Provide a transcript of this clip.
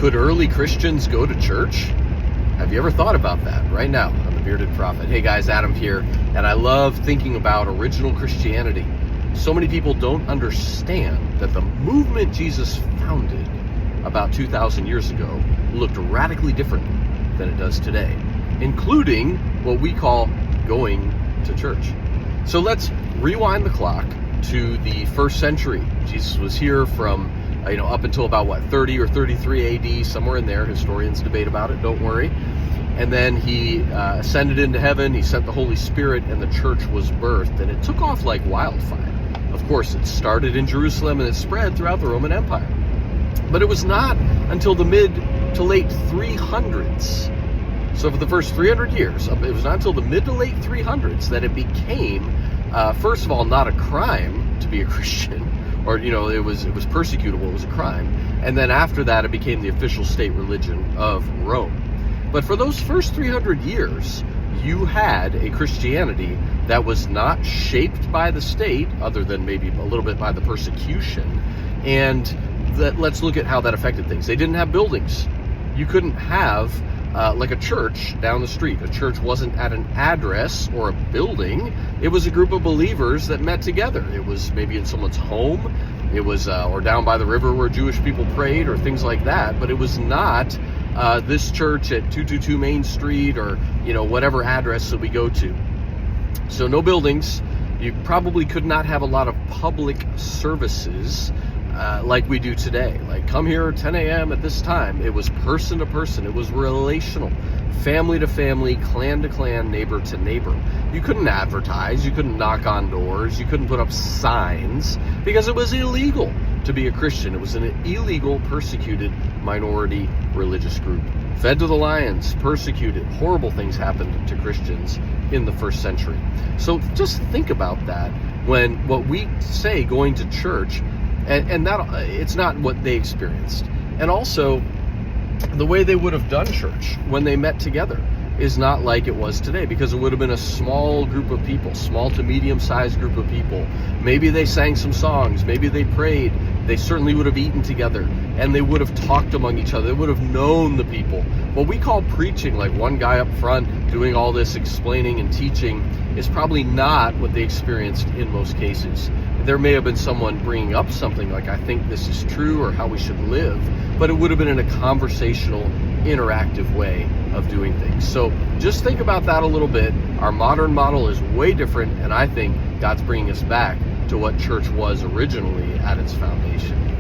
Could early Christians go to church? Have you ever thought about that? Right now on The Bearded Prophet. Hey guys, Adam here, and I love thinking about original Christianity. So many people don't understand that the movement Jesus founded about 2,000 years ago looked radically different than it does today, including what we call going to church. So let's rewind the clock to the first century. Jesus was here from up until about 30 or 33 AD, somewhere in there. Historians debate about it, don't worry. And then he ascended into heaven, he sent the Holy Spirit, and the church was birthed. And it took off like wildfire. Of course, it started in Jerusalem and it spread throughout the Roman Empire. But it was not until the mid to late 300s. So for the first 300 years, it was not until the mid to late 300s that it became, first of all, not a crime to be a Christian. Or, it was persecutable, it was a crime. And then after that, it became the official state religion of Rome. But for those first 300 years, you had a Christianity that was not shaped by the state, other than maybe a little bit by the persecution. And let's look at how that affected things. They didn't have buildings. You couldn't have like a church down the street. A church wasn't at an address or a building. It was a group of believers that met together. It was maybe in someone's home. It was or down by the river where Jewish people prayed or things like that. But it was not this church at 222 Main Street or whatever address that we go to. So no buildings. You probably could not have a lot of public services like we do today. Like, come here at 10 a.m. at this time. It was person to person. It was relational. Family to family, clan to clan, neighbor to neighbor. You couldn't advertise. You couldn't knock on doors. You couldn't put up signs because it was illegal to be a Christian. It was an illegal, persecuted minority religious group. Fed to the lions, persecuted. Horrible things happened to Christians in the first century. So just think about that when what we say going to church, and that it's not what they experienced. And also, the way they would have done church when they met together is not like it was today, because it would have been a small group of people, small to medium-sized group of people. Maybe they sang some songs, maybe they prayed. They certainly would have eaten together, and they would have talked among each other. They would have known the people. What we call preaching, like one guy up front doing all this explaining and teaching, is probably not what they experienced in most cases. There may have been someone bringing up something like, I think this is true, or how we should live, but it would have been in a conversational, interactive way of doing things. So just think about that a little bit. Our modern model is way different, and I think God's bringing us back to what church was originally at its foundation.